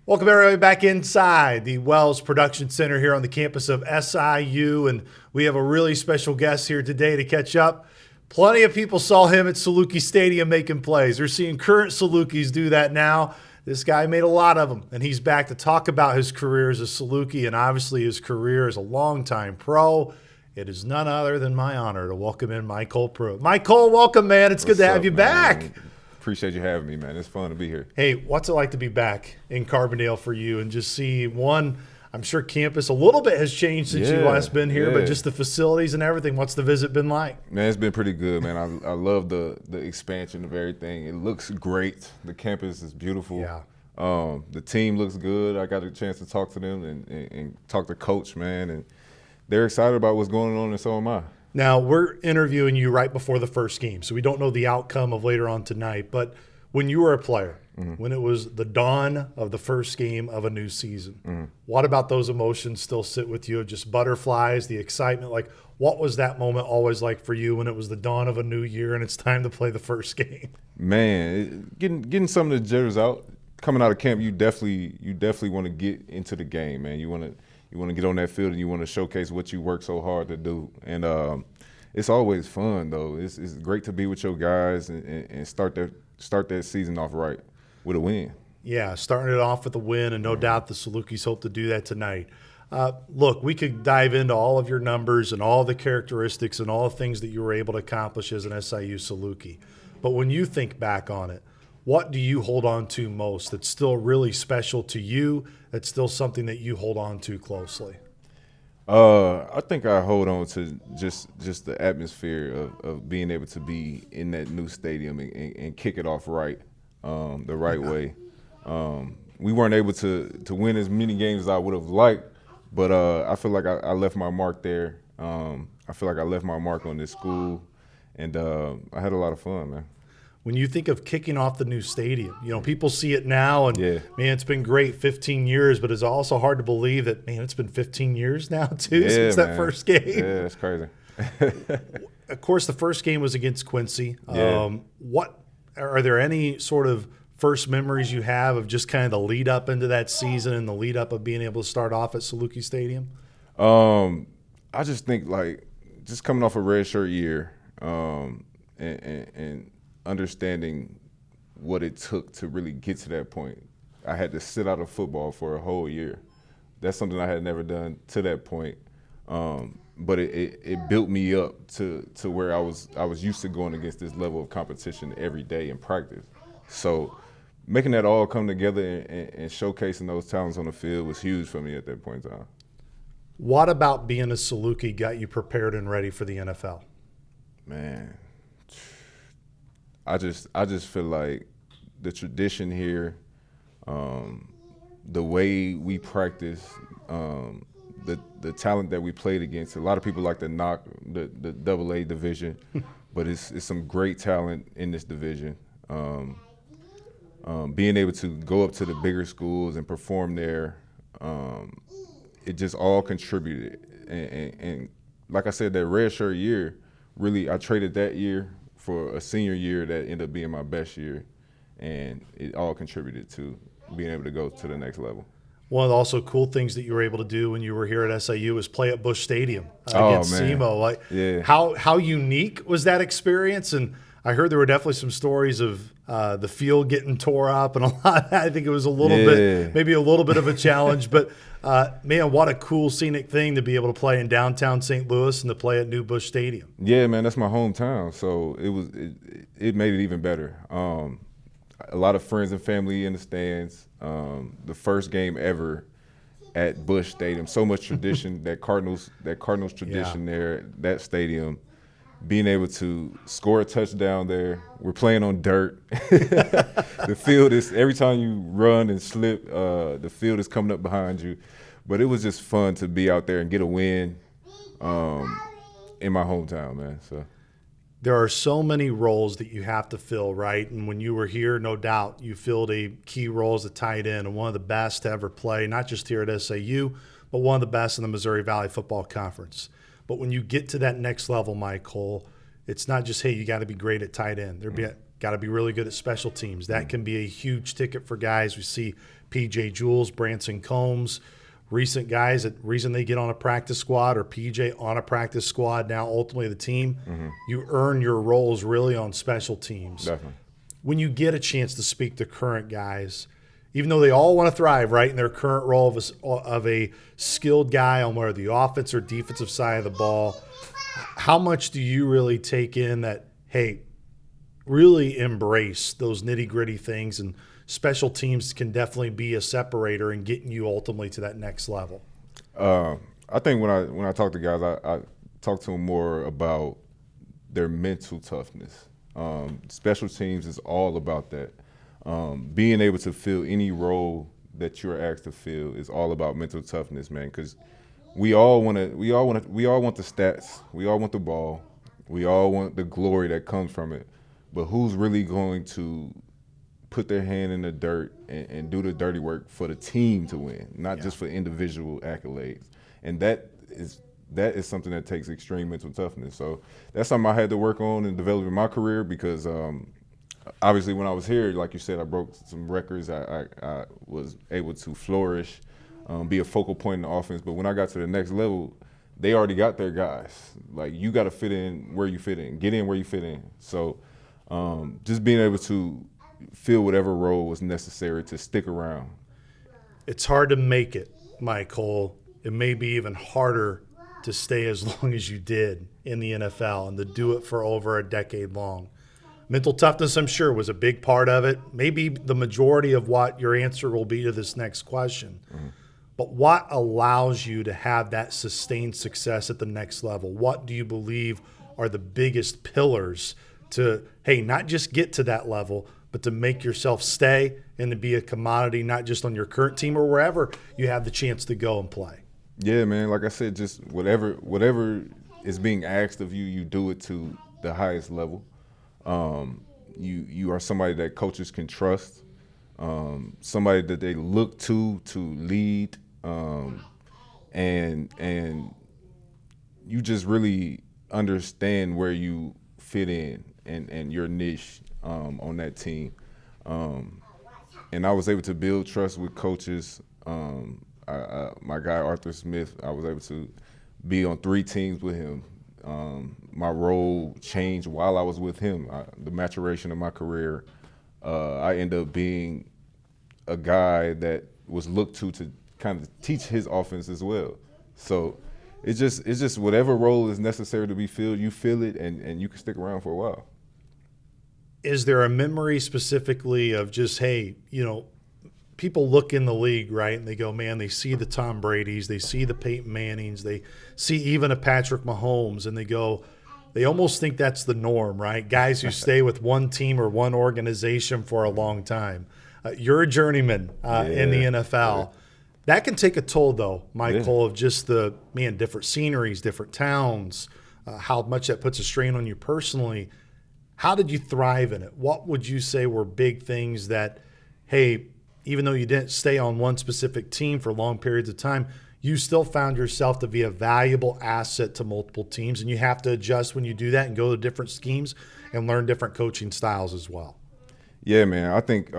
Welcome everybody back inside the Wells Production Center here on the campus of SIU, and we have a really special guest here today to catch up. Plenty of people saw him at Saluki Stadium making plays. They're seeing current Salukis do that now. This guy made a lot of them, and he's back to talk about his career as a Saluki and obviously his career as a longtime pro. It is none other than my honor to welcome in MyCole Pruitt. MyCole, welcome, man. It's good to have you back. Appreciate you having me, man. It's fun to be here. Hey, what's it like to be back in Carbondale for you and just see one? I'm sure campus a little bit has changed since you last been here, but just the facilities and everything. What's the visit been like? Man, it's been pretty good, man. I love the expansion of everything. It looks great. The campus is beautiful. Yeah. The team looks good. I got a chance to talk to them and talk to Coach, man, and they're excited about what's going on, and so am I. Now, we're interviewing you right before the first game, so we don't know the outcome of later on tonight. But when you were a player, when it was the dawn of the first game of a new season, what about those emotions still sit with you? Just butterflies, the excitement? Like, what was that moment always like for you when it was the dawn of a new year and it's time to play the first game? Man, getting some of the jitters out. Coming out of camp, you definitely want to get into the game, man. You want to get on that field and you want to showcase what you work so hard to do. And it's always fun, though. It's great to be with your guys and start that season off right with a win. Yeah, starting it off with a win, and no doubt the Salukis hope to do that tonight. Look, we could dive into all of your numbers and all the characteristics and all the things that you were able to accomplish as an SIU Saluki. But when you think back on it, what do you hold on to most that's still really special to you, that's still something that you hold on to closely? I think I hold on to just the atmosphere of being able to be in that new stadium and kick it off right, the right way. We weren't able to win as many games as I would have liked, but I feel like I left my mark there. I feel like I left my mark on this school, and I had a lot of fun, man. When you think of kicking off the new stadium, people see it now and, man, it's been great, 15 years, but it's also hard to believe that, man, it's been 15 years now, too, since that first game. Yeah, it's crazy. Of course, the first game was against Quincy. Yeah. What are there any sort of first memories you have of just kind of the lead up into that season and the lead up of being able to start off at Saluki Stadium? I just think, like, just coming off a red shirt year and understanding what it took to really get to that point. I had to sit out of football for a whole year. That's something I had never done to that point. But it built me up to where I was used to going against this level of competition every day in practice. So making that all come together and showcasing those talents on the field was huge for me at that point in time. What about being a Saluki got you prepared and ready for the NFL? Man, I just feel like the tradition here, the way we practice, the talent that we played against. A lot of people like to knock the AA division, but it's some great talent in this division. Being able to go up to the bigger schools and perform there, it just all contributed. And like I said, that red shirt year, really, I traded that year for a senior year that ended up being my best year, and it all contributed to being able to go to the next level. One of the also cool things that you were able to do when you were here at SIU was play at Busch Stadium against SEMO. How unique was that experience? And I heard there were definitely some stories of the field getting tore up and a lot. I think it was a little bit, maybe a little bit of a challenge, but man, what a cool scenic thing to be able to play in downtown St. Louis and to play at New Busch Stadium. Yeah, man, that's my hometown, so it made it even better. A lot of friends and family in the stands. The first game ever at Busch Stadium. So much tradition, that Cardinals tradition there, that stadium. Being able to score a touchdown there. We're playing on dirt. The field is, every time you run and slip, the field is coming up behind you. But it was just fun to be out there and get a win in my hometown, man. So there are so many roles that you have to fill, right? And when you were here, no doubt, you filled a key role as a tight end and one of the best to ever play, not just here at SIU, but one of the best in the Missouri Valley Football Conference. But when you get to that next level, MyCole, it's not just, hey, you got to be great at tight end. Got to be really good at special teams. That can be a huge ticket for guys. We see PJ Jules, Branson Combs, recent guys that reason they get on a practice squad or PJ on a practice squad, now ultimately the team. You earn your roles really on special teams. Definitely. When you get a chance to speak to current guys, even though they all want to thrive, right, in their current role of a skilled guy on whether the offense or defensive side of the ball, how much do you really take in that, hey, really embrace those nitty-gritty things, and special teams can definitely be a separator in getting you ultimately to that next level? I think when I talk to guys, I talk to them more about their mental toughness. Special teams is all about that. Being able to fill any role that you're asked to fill is all about mental toughness, man. Because we all want the stats, we all want the ball, we all want the glory that comes from it. But who's really going to put their hand in the dirt and do the dirty work for the team to win, not just for individual accolades? And that is something that takes extreme mental toughness. So that's something I had to work on and develop in my career because obviously when I was here, like you said, I broke some records. I was able to flourish, be a focal point in the offense. But when I got to the next level, they already got their guys. Like, you got to fit in where you fit in, get in where you fit in. So just being able to fill whatever role was necessary to stick around. It's hard to make it, MyCole. It may be even harder to stay as long as you did in the NFL and to do it for over a decade long. Mental toughness, I'm sure, was a big part of it. Maybe the majority of what your answer will be to this next question. But what allows you to have that sustained success at the next level? What do you believe are the biggest pillars to, hey, not just get to that level, but to make yourself stay and to be a commodity, not just on your current team or wherever you have the chance to go and play? Yeah, man. Like I said, just whatever is being asked of you, you do it to the highest level. You are somebody that coaches can trust, somebody that they look to lead, and you just really understand where you fit in and your niche on that team. And I was able to build trust with coaches. My guy Arthur Smith, I was able to be on 3 teams with him. My role changed while I was with him. The maturation of my career, I ended up being a guy that was looked to kind of teach his offense as well. So it's just whatever role is necessary to be filled, you fill it, and you can stick around for a while. Is there a memory specifically of just, hey, people look in the league, right, and they go, man, they see the Tom Bradys, they see the Peyton Mannings, they see even a Patrick Mahomes, and they go, they almost think that's the norm, right? Guys who stay with one team or one organization for a long time. You're a journeyman in the NFL. Yeah. That can take a toll, though, MyCole, of just the, different sceneries, different towns, how much that puts a strain on you personally. How did you thrive in it? What would you say were big things that, hey, even though you didn't stay on one specific team for long periods of time, you still found yourself to be a valuable asset to multiple teams, and you have to adjust when you do that and go to different schemes and learn different coaching styles as well? Yeah, man. I think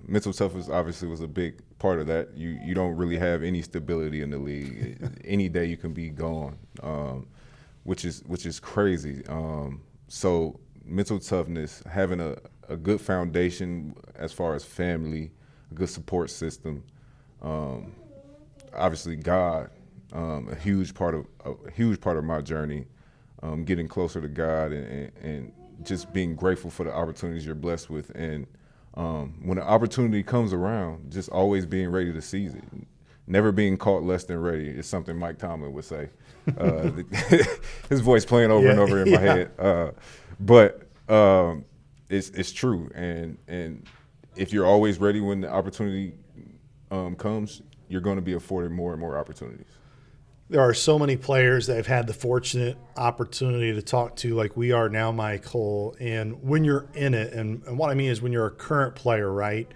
mental toughness obviously was a big part of that. You don't really have any stability in the league. Any day you can be gone, which is crazy. So mental toughness, having a good foundation as far as family, a good support system, obviously God, a huge part of my journey, getting closer to God and just being grateful for the opportunities you're blessed with. And when an opportunity comes around, just always being ready to seize it. Never being caught less than ready is something Mike Tomlin would say. His voice playing over and over in my head. But it's true. And if you're always ready when the opportunity comes, you're going to be afforded more and more opportunities. There are so many players that have had the fortunate opportunity to talk to like we are now, MyCole. And when you're in it, and what I mean is when you're a current player, right,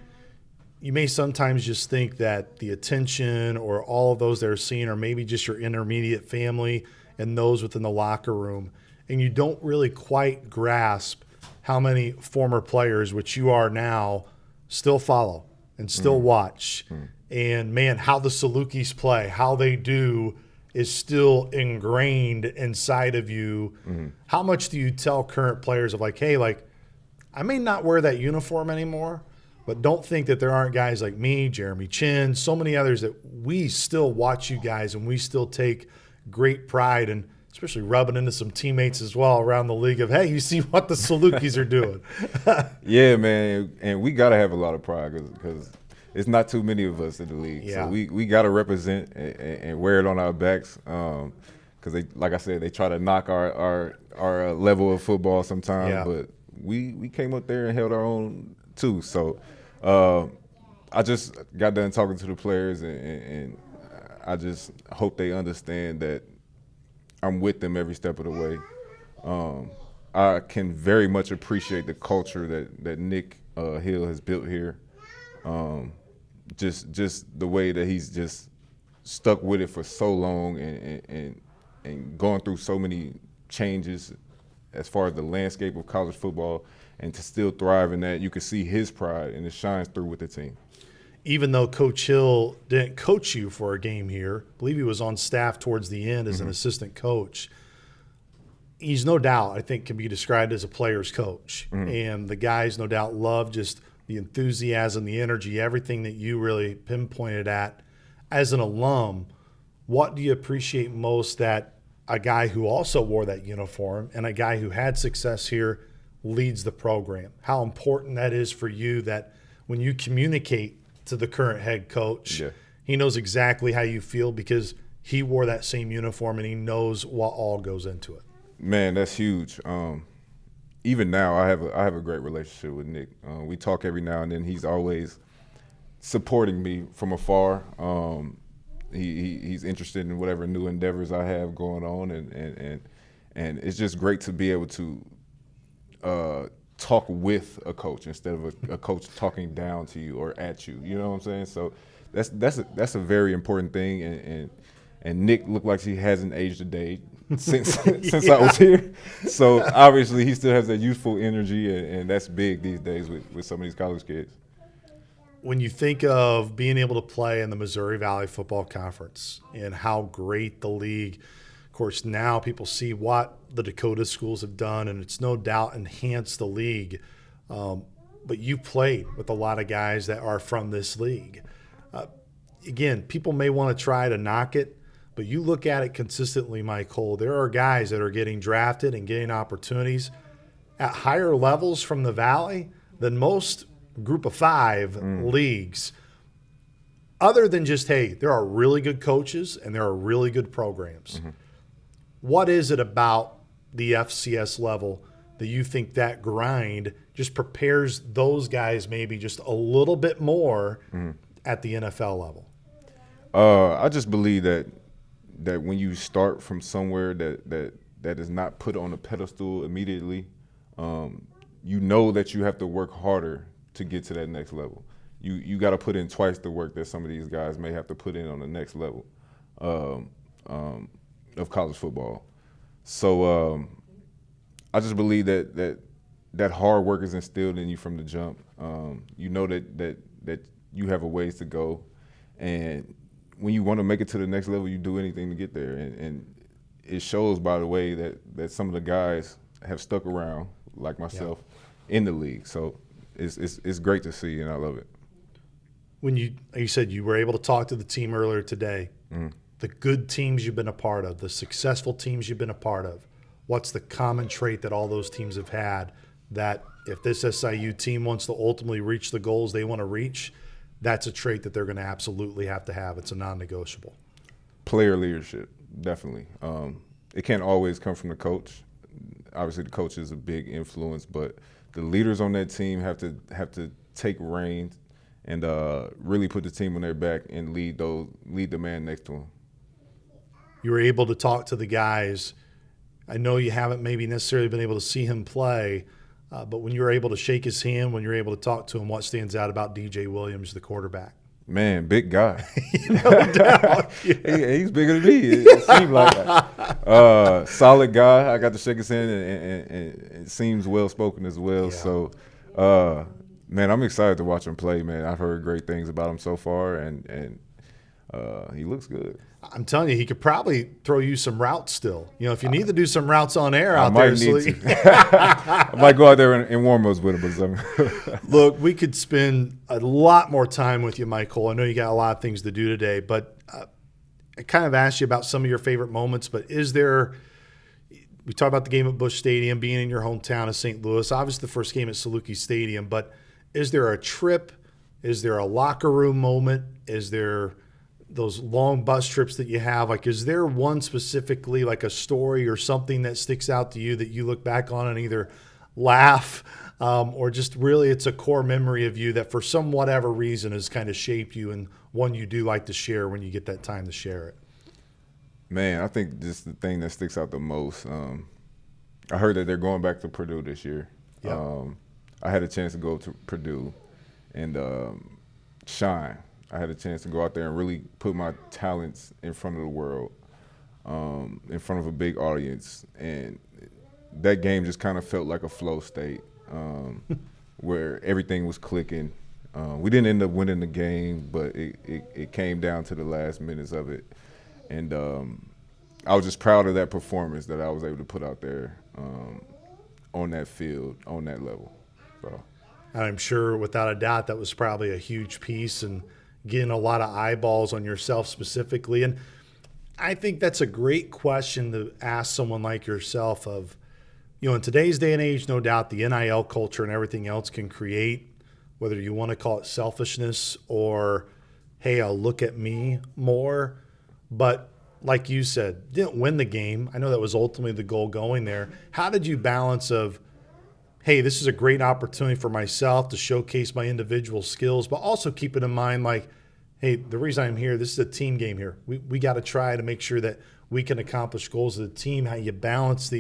you may sometimes just think that the attention or all of those that are seen are maybe just your intermediate family and those within the locker room. And you don't really quite grasp how many former players, which you are now, still follow. and still watch. And, man, how the Salukis play, how they do is still ingrained inside of you. How much do you tell current players of like, hey, like, I may not wear that uniform anymore, but don't think that there aren't guys like me, Jeremy Chin, so many others that we still watch you guys and we still take great pride in, especially rubbing into some teammates as well around the league of, hey, you see what the Salukis are doing. Yeah, man, and we got to have a lot of pride because it's not too many of us in the league. Yeah. So we got to represent and wear it on our backs because, they, like I said, they try to knock our level of football sometimes. Yeah. But we came up there and held our own too. So I just got done talking to the players, and I just hope they understand that I'm with them every step of the way. I can very much appreciate the culture that Nick Hill has built here. Just the way that he's just stuck with it for so long and going through so many changes as far as the landscape of college football, and to still thrive in that, you can see his pride and it shines through with the team. Even though Coach Hill didn't coach you for a game here, I believe he was on staff towards the end as an assistant coach. He's no doubt, I think, can be described as a player's coach. And the guys no doubt love just the enthusiasm, the energy, everything that you really pinpointed at. As an alum, what do you appreciate most that a guy who also wore that uniform and a guy who had success here leads the program? How important that is for you that when you communicate to the current head coach, he knows exactly how you feel because he wore that same uniform and he knows what all goes into it. Man, that's huge. Even now, I have a great relationship with Nick. We talk every now and then. He's always supporting me from afar. He's interested in whatever new endeavors I have going on, and it's just great to be able to talk with a coach instead of a coach talking down to you or at you. You know what I'm saying? So that's a very important thing. And Nick looked like he hasn't aged a day since I was here. So obviously he still has that youthful energy, and that's big these days with some of these college kids. When you think of being able to play in the Missouri Valley Football Conference and how great the league, of course, now people see what the Dakota schools have done, and it's no doubt enhanced the league. But you played with a lot of guys that are from this league. Again, people may want to try to knock it, but you look at it consistently, MyCole. There are guys that are getting drafted and getting opportunities at higher levels from the Valley than most Group of 5 leagues. Other than just, hey, there are really good coaches and there are really good programs. What is it about the FCS level that you think that grind just prepares those guys maybe just a little bit more at the NFL level? I just believe that when you start from somewhere that is not put on a pedestal immediately, you know that you have to work harder to get to that next level. You got to put in twice the work that some of these guys may have to put in on the next level of college football. So I just believe that hard work is instilled in you from the jump. You know that you have a ways to go, and when you want to make it to the next level, you do anything to get there. And it shows by the way that some of the guys have stuck around, like myself, in the league. So it's great to see, and I love it. When you said you were able to talk to the team earlier today, the good teams you've been a part of, the successful teams you've been a part of, what's the common trait that all those teams have had that if this SIU team wants to ultimately reach the goals they want to reach, that's a trait that they're going to absolutely have to have. It's a non-negotiable. Player leadership, definitely. It can't always come from the coach. Obviously, the coach is a big influence, but the leaders on that team have to take reins and really put the team on their back and lead the man next to them. You were able to talk to the guys. I know you haven't maybe necessarily been able to see him play, but when you were able to shake his hand, when you're able to talk to him, what stands out about DJ Williams, the quarterback? Man, big guy. No doubt. He's bigger than me. It seemed like that. Solid guy. I got to shake his hand, and it seems well-spoken as well. Yeah. So Man, I'm excited to watch him play, man. I've heard great things about him so far, and he looks good. I'm telling you, he could probably throw you some routes still. If you need to do some routes on air I out might there. need to. I might go out there and warm-ups with him or something. Look, we could spend a lot more time with you, MyCole. I know you got a lot of things to do today, but I kind of asked you about some of your favorite moments, but is there – we talked about the game at Busch Stadium, being in your hometown of St. Louis, obviously the first game at Saluki Stadium, but is there a trip? Is there a locker room moment? Is there – those long bus trips that you have, like, is there one specifically, like a story or something that sticks out to you that you look back on and either laugh or just really it's a core memory of you that for some whatever reason has kind of shaped you and one you do like to share when you get that time to share it? Man, I think just the thing that sticks out the most, I heard that they're going back to Purdue this year. Yep. I had a chance to go to Purdue and shine. I had a chance to go out there and really put my talents in front of the world, in front of a big audience. And that game just kind of felt like a flow state where everything was clicking. We didn't end up winning the game, but it came down to the last minutes of it. And I was just proud of that performance that I was able to put out there on that field, on that level. So. And I'm sure without a doubt that was probably a huge piece and getting a lot of eyeballs on yourself specifically. And I think that's a great question to ask someone like yourself of, in today's day and age, no doubt the NIL culture and everything else can create, whether you want to call it selfishness or, hey, I'll look at me more. But like you said, didn't win the game. I know that was ultimately the goal going there. How did you balance of, hey, this is a great opportunity for myself to showcase my individual skills, but also keeping in mind, like, hey, the reason I'm here, this is a team game here. We got to try to make sure that we can accomplish goals of the team, how you balance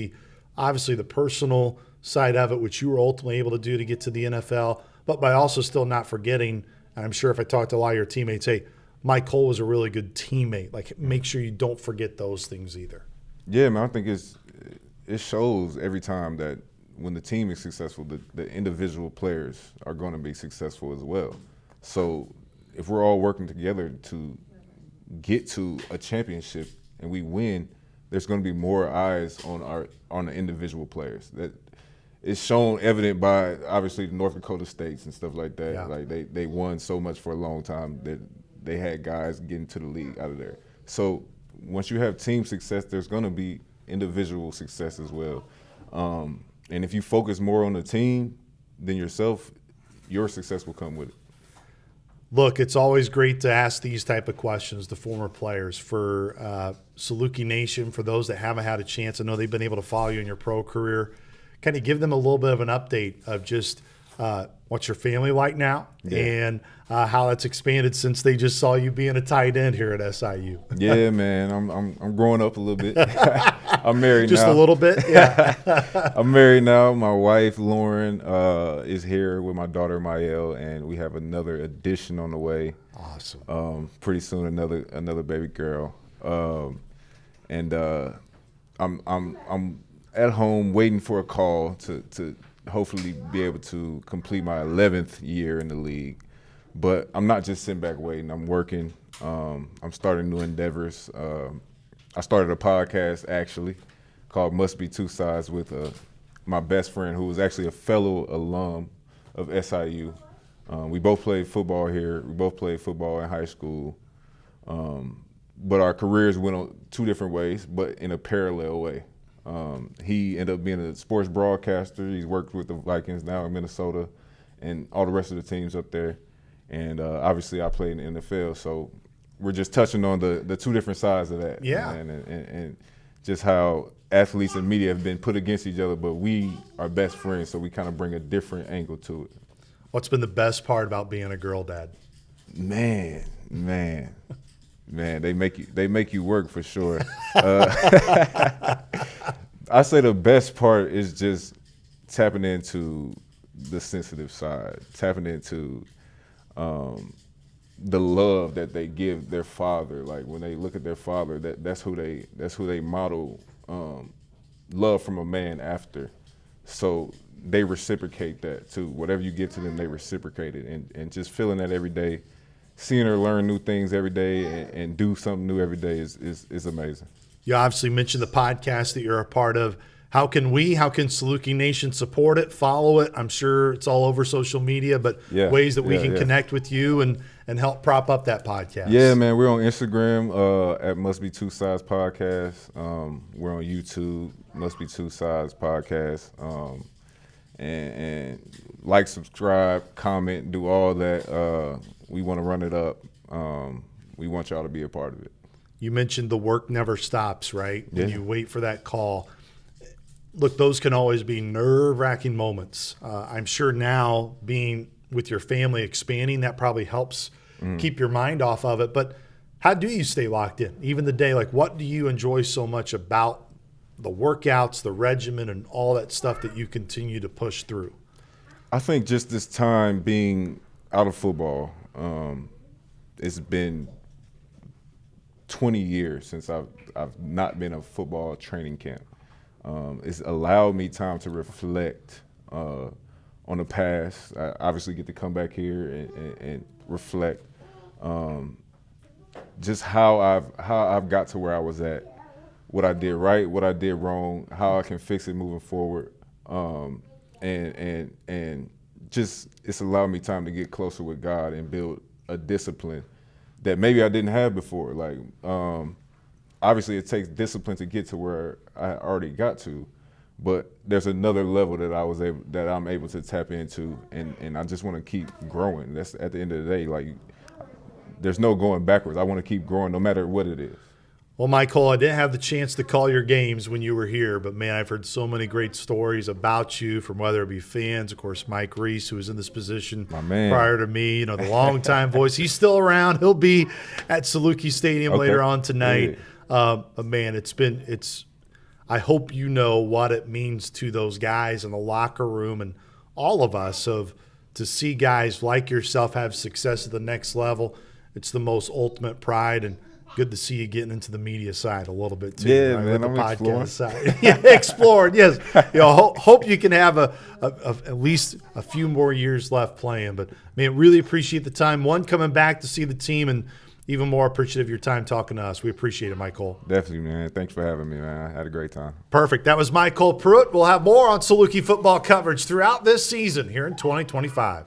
obviously the personal side of it, which you were ultimately able to do to get to the NFL, but by also still not forgetting, and I'm sure if I talk to a lot of your teammates, hey, MyCole was a really good teammate. Like, make sure you don't forget those things either. Yeah, man, I think it shows every time that when the team is successful, the individual players are going to be successful as well. So if we're all working together to get to a championship and we win, there's going to be more eyes on the individual players. That is shown evident by obviously the North Dakota States and stuff like that. Yeah. Like they won so much for a long time that they had guys getting to the league out of there. So once you have team success, there's going to be individual success as well. And if you focus more on the team than yourself, your success will come with it. Look, it's always great to ask these type of questions to former players. For Saluki Nation, for those that haven't had a chance, I know they've been able to follow you in your pro career. Kind of give them a little bit of an update of just what's your family like now and how that's expanded since they just saw you being a tight end here at SIU. Yeah, man, I'm growing up a little bit. I'm married just now. Just a little bit, yeah. I'm married now. My wife Lauren is here with my daughter Mael, and we have another addition on the way. Awesome. Pretty soon another baby girl. And I'm at home waiting for a call to hopefully be able to complete my 11th year in the league. But I'm not just sitting back waiting. I'm working. I'm starting new endeavors. I started a podcast actually called Must Be Two Sides with my best friend who was actually a fellow alum of SIU. We both played football here. We both played football in high school. But our careers went on two different ways, but in a parallel way. He ended up being a sports broadcaster. He's worked with the Vikings now in Minnesota and all the rest of the teams up there. And obviously I played in the NFL, so we're just touching on the two different sides of that. Yeah. And just how athletes and media have been put against each other, but we are best friends, so we kind of bring a different angle to it. What's been the best part about being a girl dad? Man, they make you work for sure. I say the best part is just tapping into the sensitive side, tapping into the love that they give their father. Like when they look at their father, that's who they model love from a man after. So they reciprocate that too. Whatever you give to them, they reciprocate it. And just feeling that every day, seeing her learn new things every day and do something new every day is amazing. You obviously mentioned the podcast that you're a part of. How can Saluki Nation support it, follow it? I'm sure it's all over social media, but ways that we can connect with you and help prop up that podcast. Yeah, man, we're on Instagram at Must Be Two Sides Podcast. We're on YouTube, Must Be Two Sides Podcast. And like, subscribe, comment, do all that. We want to run it up. We want y'all to be a part of it. You mentioned the work never stops, right? Yeah. When you wait for that call. Look, those can always be nerve-wracking moments. I'm sure now being with your family, expanding, that probably helps keep your mind off of it. But how do you stay locked in? Even the day, like, what do you enjoy so much about the workouts, the regimen, and all that stuff that you continue to push through? I think just this time being out of football, it's been 20 years since I've not been a football training camp. It's allowed me time to reflect on the past. I obviously get to come back here and reflect just how I've got to where I was at, what I did right, what I did wrong, how I can fix it moving forward, and just it's allowed me time to get closer with God and build a discipline that maybe I didn't have before. Like, obviously it takes discipline to get to where I already got to, but there's another level that I'm able to tap into, and I just want to keep growing. That's at the end of the day, like, there's no going backwards. I want to keep growing no matter what it is. Well, MyCole, I didn't have the chance to call your games when you were here, but, man, I've heard so many great stories about you from whether it be fans, of course, Mike Reese, who was in this position prior to me, the longtime voice. He's still around. He'll be at Saluki Stadium later on tonight. Yeah. But, man, I hope you know what it means to those guys in the locker room and all of us to see guys like yourself have success at the next level. It's the most ultimate pride, and good to see you getting into the media side a little bit too. Yeah, right? man, With the I'm exploring. side. Yeah, exploring. Yes, hope you can have at least a few more years left playing. But, man, really appreciate the time. One, coming back to see the team, and even more appreciative of your time talking to us. We appreciate it, MyCole. Definitely, man. Thanks for having me, man. I had a great time. Perfect. That was MyCole Pruitt. We'll have more on Saluki football coverage throughout this season here in 2025.